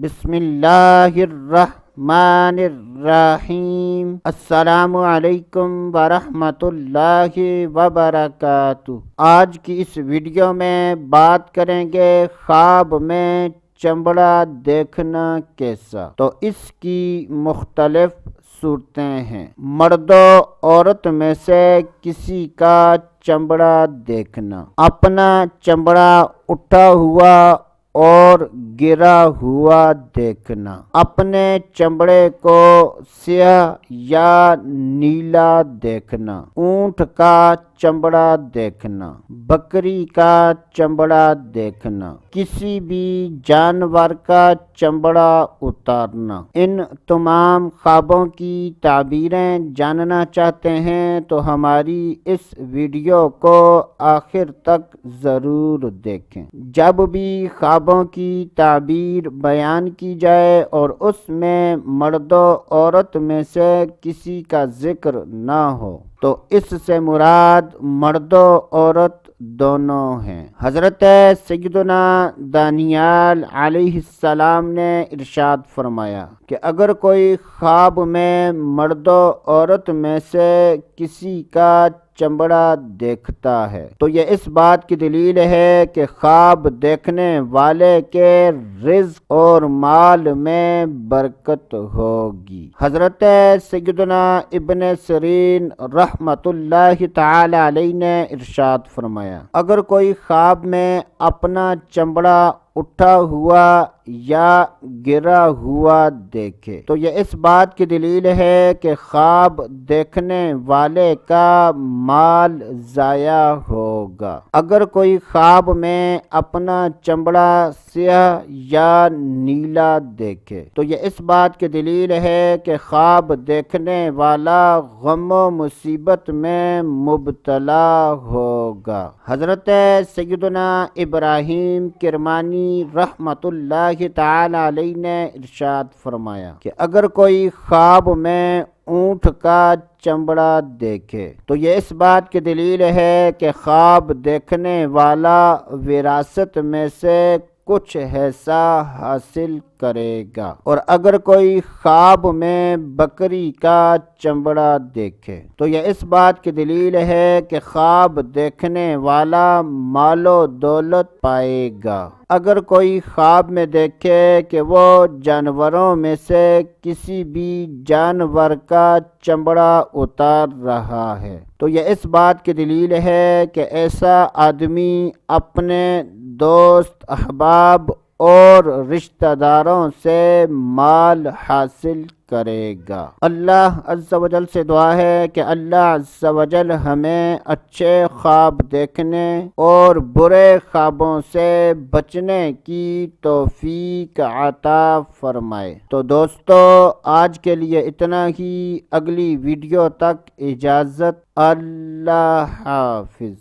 بسم اللہ الرحمن الرحیم۔ السلام علیکم ورحمۃ اللہ وبرکاتہ۔ آج کی اس ویڈیو میں بات کریں گے خواب میں چمڑا دیکھنا کیسا۔ تو اس کی مختلف صورتیں ہیں۔ مرد و عورت میں سے کسی کا چمڑا دیکھنا، اپنا چمڑا اٹھا ہوا اور گرا ہوا دیکھنا، اپنے چمڑے کو سیاہ یا نیلا دیکھنا، اونٹ کا چمڑا دیکھنا، بکری کا چمڑا دیکھنا، کسی بھی جانور کا چمڑا اتارنا۔ ان تمام خوابوں کی تعبیریں جاننا چاہتے ہیں تو ہماری اس ویڈیو کو آخر تک ضرور دیکھیں۔ جب بھی خوابوں کی تعبیر بیان کی جائے اور اس میں مرد و عورت میں سے کسی کا ذکر نہ ہو تو اس سے مراد مرد و عورت دونوں ہیں۔ حضرت سیدنا دانیال علیہ السلام نے ارشاد فرمایا کہ اگر کوئی خواب میں مرد و عورت میں سے کسی کا چمڑا دیکھتا ہے تو یہ اس بات کی دلیل ہے کہ خواب دیکھنے والے کے رزق اور مال میں برکت ہوگی۔ حضرت سیدنا ابن سیرین رحمۃ اللہ تعالی علیہ نے ارشاد فرمایا اگر کوئی خواب میں اپنا چمڑا اٹھا ہوا یا گرا ہوا دیکھے تو یہ اس بات کی دلیل ہے کہ خواب دیکھنے والے کا مال ضائع ہوگا۔ اگر کوئی خواب میں اپنا چمڑا سیاہ یا نیلا دیکھے تو یہ اس بات کی دلیل ہے کہ خواب دیکھنے والا غم و مصیبت میں مبتلا ہوگا۔ حضرت سیدنا ابراہیم کرمانی رحمۃ اللہ تعالی علیہ نے ارشاد فرمایا کہ اگر کوئی خواب میں اونٹ کا چمڑا دیکھے تو یہ اس بات کی دلیل ہے کہ خواب دیکھنے والا وراثت میں سے کچھ حصہ حاصل کرے گا، اور اگر کوئی خواب میں بکری کا چمڑا دیکھے تو یہ اس بات کی دلیل ہے کہ خواب دیکھنے والا مال و دولت پائے گا۔ اگر کوئی خواب میں دیکھے کہ وہ جانوروں میں سے کسی بھی جانور کا چمڑا اتار رہا ہے تو یہ اس بات کی دلیل ہے کہ ایسا آدمی اپنے دوست احباب اور رشتہ داروں سے مال حاصل کرے گا۔ اللہ عز و جل سے دعا ہے کہ اللہ عز و جل ہمیں اچھے خواب دیکھنے اور برے خوابوں سے بچنے کی توفیق عطا فرمائے۔ تو دوستو آج کے لیے اتنا ہی، اگلی ویڈیو تک اجازت، اللہ حافظ۔